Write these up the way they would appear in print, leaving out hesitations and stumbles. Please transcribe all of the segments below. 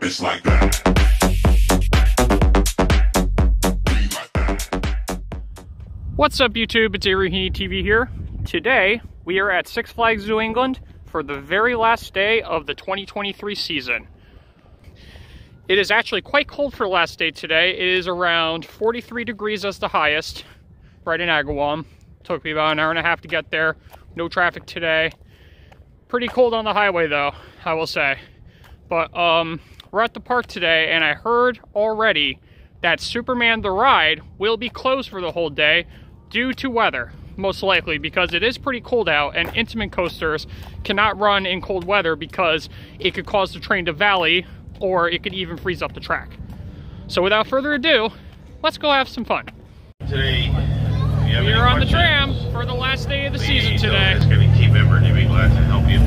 It's like that. What's up YouTube, it's Rohini TV here. Today, we are at Six Flags New England for the very last day of the 2023 season. It is actually quite cold for the last day today. It is around 43 degrees as the highest, right in Agawam. Took me about an hour and a half to get there. No traffic today. Pretty cold on the highway though, I will say. But we're at the park today and I heard already that Superman the Ride will be closed for the whole day due to weather, most likely, because it is pretty cold out and Intamin coasters cannot run in cold weather because it could cause the train to valley or it could even freeze up the track. So without further ado, let's go have some fun. Today, we are on the tram for the last day of the season today. It's going to keep member to be glad to help you.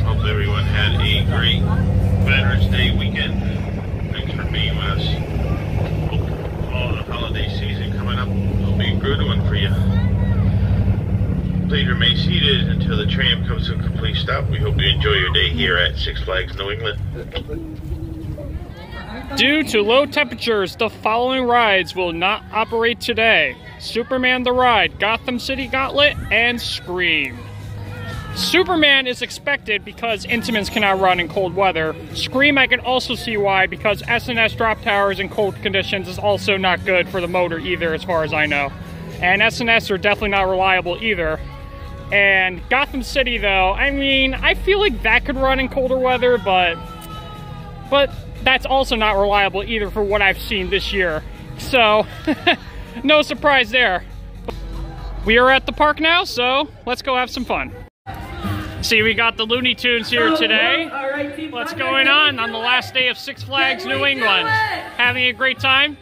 Hope everyone had a great Veterans Day weekend. Thanks for being with us. Hope the holiday season coming up will be a good one for you. Please remain seated until the tram comes to a complete stop. We hope you enjoy your day here at Six Flags New England. Due to low temperatures, the following rides will not operate today: Superman the Ride, Gotham City Gauntlet, and Scream. Superman is expected because Intamins cannot run in cold weather. Scream I can also see why, because S&S drop towers in cold conditions is also not good for the motor either, as far as I know. And S&S are definitely not reliable either. And Gotham City though, I mean, I feel like that could run in colder weather, but that's also not reliable either for what I've seen this year. So, no surprise there. We are at the park now, so let's go have some fun. See, we got the Looney Tunes here today. What's going on the last day of Six Flags New England? Having a great time?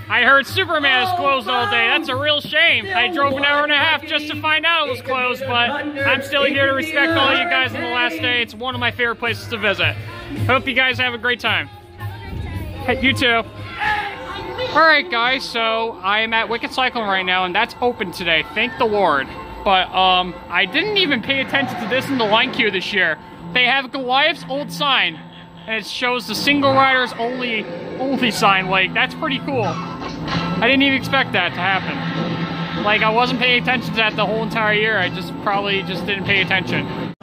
I heard Superman is closed all day. That's a real shame. I drove an hour and a half just to find out it was closed, but I'm still here to respect all you guys on the last day. It's one of my favorite places to visit. Hope you guys have a great time. Hey, you too. Alright guys, so I am at Wicked Cyclone right now, and that's open today, thank the Lord. But I didn't even pay attention to this in the line queue this year. They have Goliath's old sign, and it shows the single riders only sign. Like, that's pretty cool. I didn't even expect that to happen. Like, I wasn't paying attention to that the whole entire year. I probably just didn't pay attention.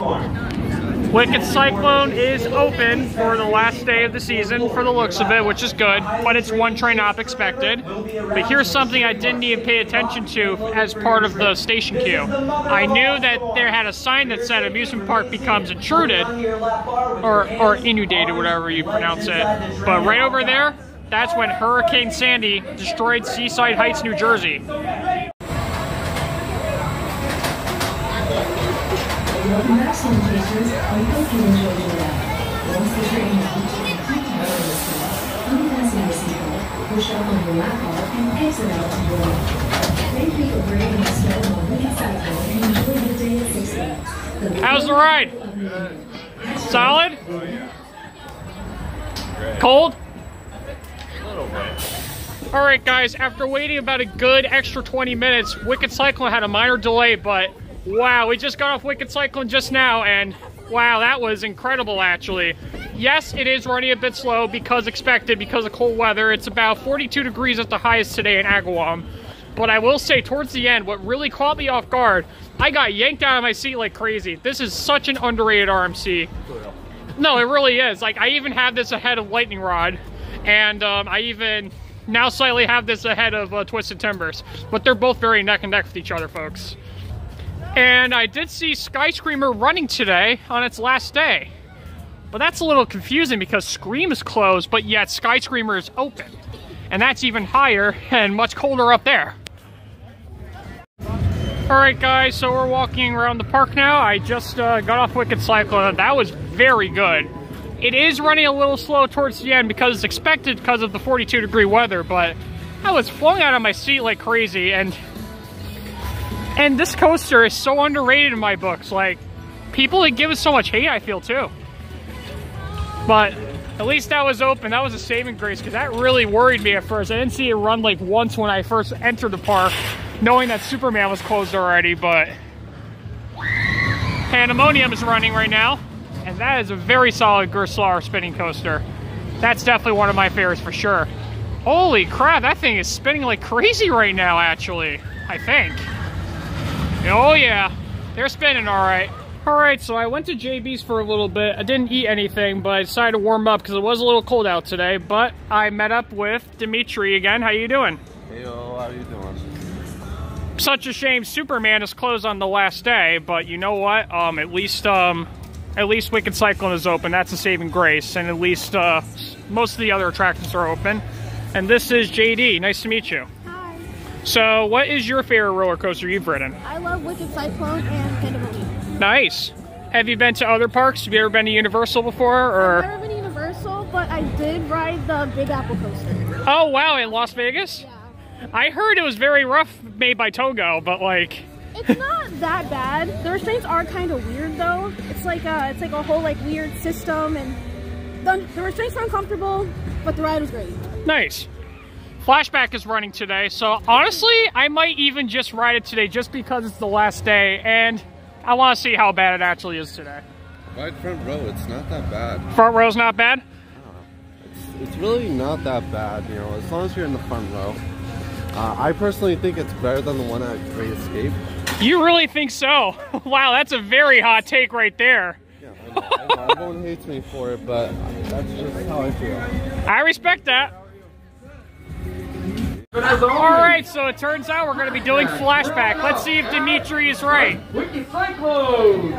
Wicked Cyclone is open for the last day of the season for the looks of it, which is good, but it's one train up expected. But here's something I didn't even pay attention to as part of the station queue. I knew that there had a sign that said amusement park becomes intruded, or inundated, whatever you pronounce it. But right over there, that's when Hurricane Sandy destroyed Seaside Heights, New Jersey. Maximum cases, I hope you enjoy your ride. Once the train has reached a complete stop, unfasten your seatbelt, push up on your lap bar, and exit out to your left. Thank you for braving the snow on Wicked Cyclone and enjoy your day at Six Flags. How's the ride? Solid? Cold? A little bit. Alright guys, after waiting about a good extra 20 minutes, Wicked Cyclone had a minor delay, but wow, we just got off Wicked Cyclone just now, and wow, that was incredible actually. Yes, it is running a bit slow because expected, because of cold weather. It's about 42 degrees at the highest today in Agawam. But I will say, towards the end, what really caught me off guard, I got yanked out of my seat like crazy. This is such an underrated RMC. No, it really is. Like, I even have this ahead of Lightning Rod, and I even now slightly have this ahead of Twisted Timbers. But they're both very neck and neck with each other, folks. And I did see Skyscreamer running today on its last day. But that's a little confusing because Scream is closed, but yet Skyscreamer is open. And that's even higher and much colder up there. Alright guys, so we're walking around the park now. I just got off Wicked Cyclone. That was very good. It is running a little slow towards the end because it's expected because of the 42-degree weather, but I was flung out of my seat like crazy, and this coaster is so underrated in my books. Like, people that give it so much hate, I feel too. But At least that was open. That was a saving grace because that really worried me at first. I didn't see it run like once when I first entered the park, knowing that Superman was closed already, but Pandemonium is running right now, and that is a very solid Gerstlauer spinning coaster. That's definitely one of my favorites for sure. Holy crap, that thing is spinning like crazy right now, actually, I think. Oh yeah, they're spinning all right. All right, so I went to JB's for a little bit. I didn't eat anything, but I decided to warm up because it was a little cold out today. But I met up with Dmitri again. How you doing? Hey, how you doing? Such a shame Superman is closed on the last day, but you know what? At least Wicked Cyclone is open. That's a saving grace, and at least most of the other attractions are open. And this is JD. Nice to meet you. Hi. So, what is your favorite roller coaster you've ridden? I love Wicked Cyclone and Pandemonium. Nice. Have you been to other parks? Have you ever been to Universal before? Or? I've never been to Universal, but I did ride the Big Apple coaster. Oh wow, in Las Vegas? Yeah. I heard it was very rough made by Togo, but like... It's not that bad. The restraints are kind of weird though. It's like a whole like weird system, and the restraints are uncomfortable, but the ride was great. Nice. Flashback is running today, so honestly, I might even just ride it today just because it's the last day, and I want to see how bad it actually is today. Ride front row, it's not that bad. Front row's not bad? It's really not that bad, you know, as long as you're in the front row. I personally think it's better than the one at Great Escape. You really think so? Wow, that's a very hot take right there. Yeah, I know. Everyone hates me for it, but that's just how I feel. I respect that. Alright, so it turns out we're going to be doing Flashback. Let's see if Dmitri is right. Wicked Cyclone!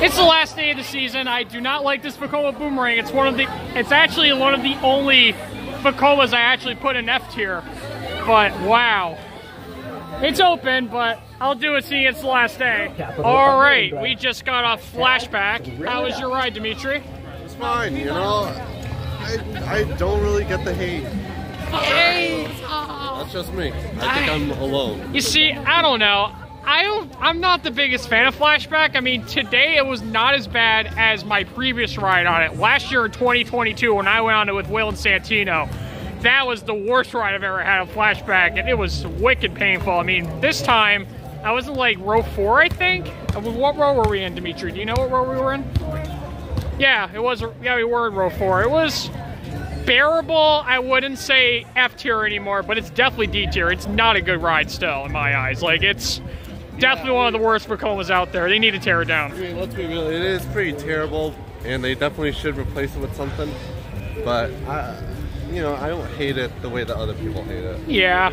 It's the last day of the season. I do not like this Vekoma Boomerang. It's actually one of the only Vekomas I actually put in F tier. But wow. It's open, but I'll do it seeing it's the last day. Alright, we just got off Flashback. How was your ride, Dmitri? It's fine, you know. I don't really get the hate. That's just me. I think I'm alone. You see, I don't know. I'm not the biggest fan of Flashback. I mean, today it was not as bad as my previous ride on it. Last year in 2022, when I went on it with Will and Santino, that was the worst ride I've ever had on Flashback, and it was wicked painful. I mean, this time, I was in like row 4, I think. What row were we in, Dmitri? Do you know what row we were in? Yeah, it was. Yeah, we were in row 4. It was bearable. I wouldn't say F tier anymore, but it's definitely D tier. It's not a good ride still, in my eyes. Like, it's definitely one of the worst Vekomas out there. They need to tear it down. I mean, let's be real. It is pretty terrible, and they definitely should replace it with something. But you know, I don't hate it the way that other people hate it. Yeah,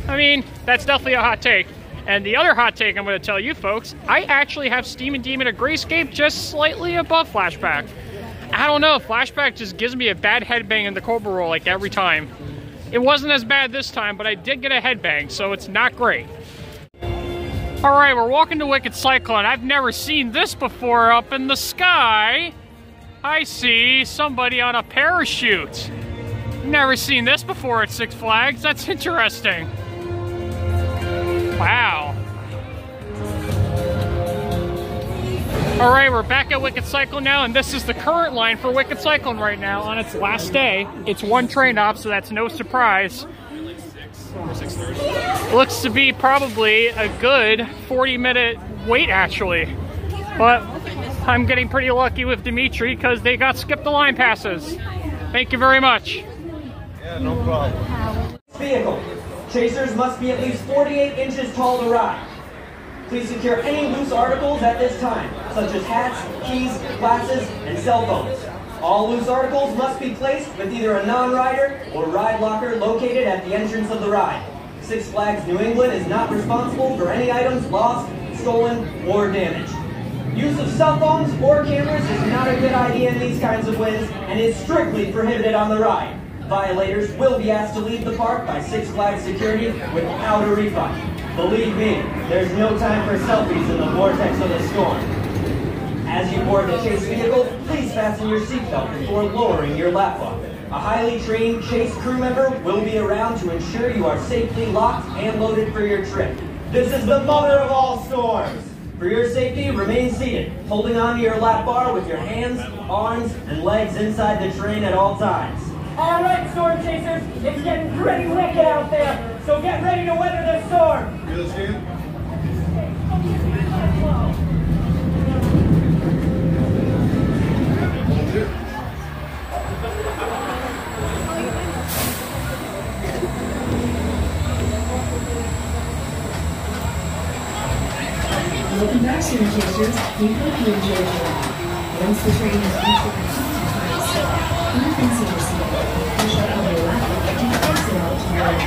I mean, that's definitely a hot take. And the other hot take I'm going to tell you folks, I actually have Steam and Demon at Grayscape just slightly above Flashback. I don't know, Flashback just gives me a bad headbang in the Cobra roll like every time. It wasn't as bad this time, but I did get a headbang, so it's not great. Alright, we're walking to Wicked Cyclone. I've never seen this before up in the sky. I see somebody on a parachute. Never seen this before at Six Flags. That's interesting. Wow. Alright, we're back at Wicked Cyclone now, and this is the current line for Wicked Cyclone right now on its last day. It's one train off, so that's no surprise. Looks to be probably a good 40-minute wait, actually. But I'm getting pretty lucky with Dmitri because they got skip the line passes. Thank you very much. Yeah, no problem. Vehicle. Chasers must be at least 48 inches tall to ride. Please secure any loose articles at this time, such as hats, keys, glasses, and cell phones. All loose articles must be placed with either a non-rider or ride locker located at the entrance of the ride. Six Flags New England is not responsible for any items lost, stolen, or damaged. Use of cell phones or cameras is not a good idea in these kinds of winds and is strictly prohibited on the ride. Violators will be asked to leave the park by Six Flags security without a refund. Believe me, there's no time for selfies in the vortex of the storm. As you board the chase vehicle, please fasten your seatbelt before lowering your laptop. A highly trained chase crew member will be around to ensure you are safely locked and loaded for your trip. This is the mother of all storms. For your safety, remain seated, holding onto your lap bar with your hands, arms, and legs inside the train at all times. All right, storm chasers, it's getting pretty wicked out there, so get ready to weather the storm. You understand? Welcome back, student chasers. We hope you enjoyed your ride. Once the train has reached the completion stop, unfasten your seatbelt, push up on your lap, and exit out to your right.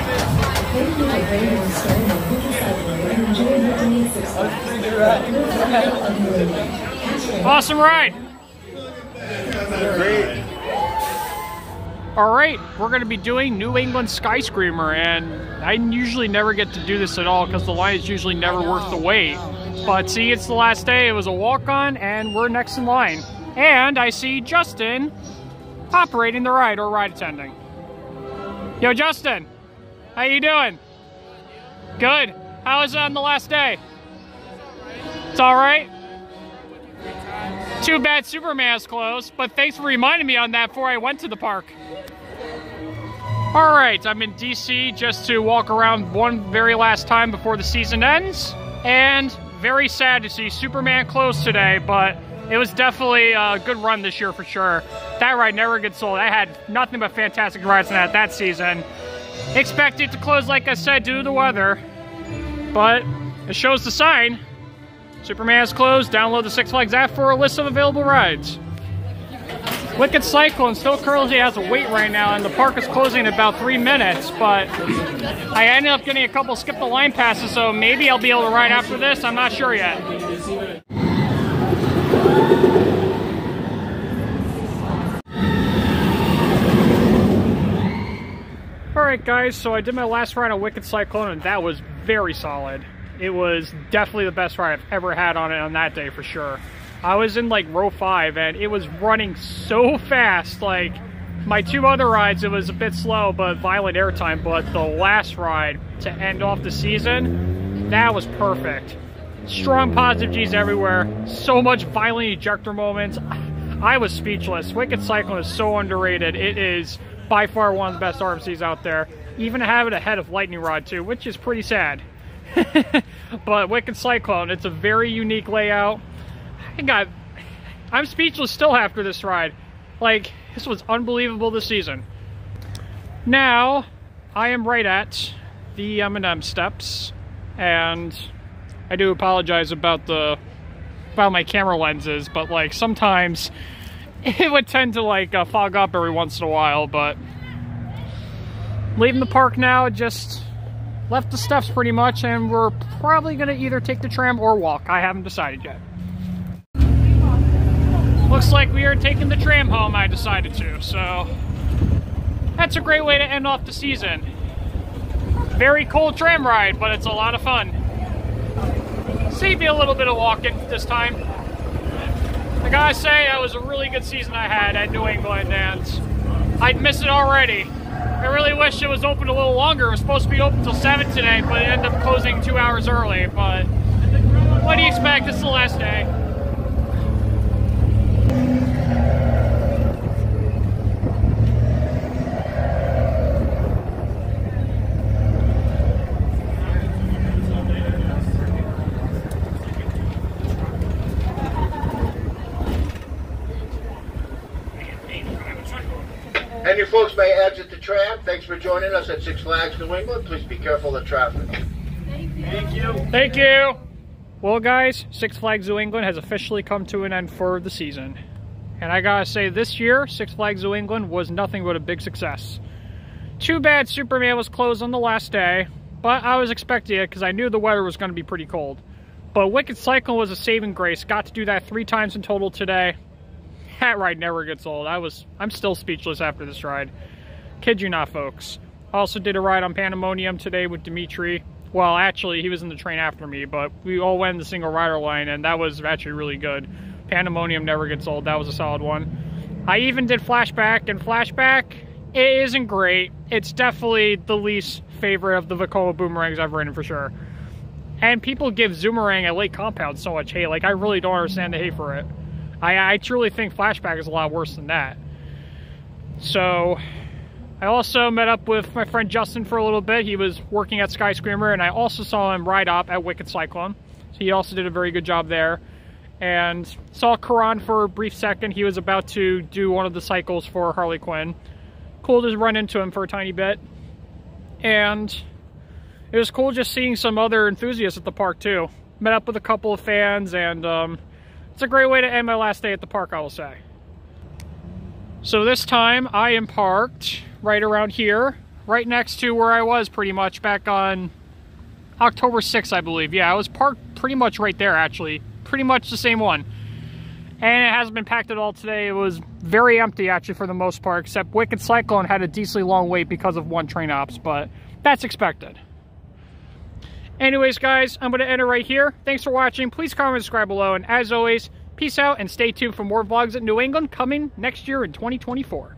Thank you for braving the storm of Wicked Cyclone and enjoy your day at Six Flags. Awesome ride! Great. Alright, we're going to be doing New England Sky Screamer, and I usually never get to do this at all because the line is usually never worth the wait. But see, it's the last day, it was a walk-on, and we're next in line. And I see Justin operating the ride, or ride attending. Yo, Justin, how you doing? Good. How was it on the last day? It's alright? Too bad Superman's closed, but thanks for reminding me on that before I went to the park. Alright, I'm in DC just to walk around one very last time before the season ends, and very sad to see Superman close today, but it was definitely a good run this year for sure. That ride never gets old. I had nothing but fantastic rides in that season. Expect it to close, like I said, due to the weather, but it shows the sign. Superman is closed. Download the Six Flags app for a list of available rides. Wicked Cyclone still currently has a wait right now, and the park is closing in about 3 minutes, but I ended up getting a couple skip the line passes, so maybe I'll be able to ride after this. I'm not sure yet. Alright guys, so I did my last ride on Wicked Cyclone, and that was very solid. It was definitely the best ride I've ever had on it on that day for sure. I was in like row 5 and it was running so fast. Like my 2 other rides, it was a bit slow but violent airtime, but the last ride to end off the season, that was perfect. Strong positive G's everywhere, so much violent ejector moments. I was speechless. Wicked Cyclone is so underrated. It is by far one of the best RMCs out there. Even have it ahead of Lightning Rod too, which is pretty sad. But Wicked Cyclone, it's a very unique layout. I'm speechless still after this ride. Like, this was unbelievable this season. Now, I am right at the M&M steps, and I do apologize about my camera lenses, but like sometimes it would tend to like fog up every once in a while. But leaving the park now, just left the steps pretty much, and we're probably gonna either take the tram or walk. I haven't decided yet. Looks like we are taking the tram home, I decided to, so that's a great way to end off the season. Very cold tram ride, but it's a lot of fun. Saved me a little bit of walking this time. I gotta say, that was a really good season I had at New England, and I'd miss it already. I really wish it was open a little longer. It was supposed to be open till 7 today, but it ended up closing 2 hours early. But what do you expect? It's the last day. And you folks may exit the tram. Thanks for joining us at Six Flags New England. Please be careful of the traffic. Thank you. Thank you. Well, guys, Six Flags New England has officially come to an end for the season. And I gotta say, this year, Six Flags New England was nothing but a big success. Too bad Superman was closed on the last day, but I was expecting it because I knew the weather was going to be pretty cold. But Wicked Cyclone was a saving grace. Got to do that 3 times in total today. That ride never gets old. I'm still speechless after this ride. Kid you not, folks. Also did a ride on Pandemonium today with Dmitri. Well, actually, he was in the train after me, but we all went in the single rider line, and that was actually really good. Pandemonium never gets old. That was a solid one. I even did Flashback, and Flashback, it isn't great. It's definitely the least favorite of the Vekoma boomerangs I've ridden for sure. And people give Zoomerang at Lake Compound so much hate. Like, I really don't understand the hate for it. I truly think Flashback is a lot worse than that. So, I also met up with my friend Justin for a little bit. He was working at Sky Screamer, and I also saw him ride up at Wicked Cyclone. So he also did a very good job there. And saw Karan for a brief second. He was about to do one of the cycles for Harley Quinn. Cool to run into him for a tiny bit. And it was cool just seeing some other enthusiasts at the park too. Met up with a couple of fans, and it's a great way to end my last day at the park, I will say. So this time I am parked right around here, right next to where I was pretty much back on October 6th, I believe. Yeah, I was parked pretty much right there, actually. Pretty much the same one. And it hasn't been packed at all today. It was very empty, actually, for the most part, except Wicked Cyclone had a decently long wait because of one train ops, but that's expected. Anyways, guys, I'm going to end it right here. Thanks for watching. Please comment and subscribe below. And as always, peace out and stay tuned for more vlogs at New England coming next year in 2024.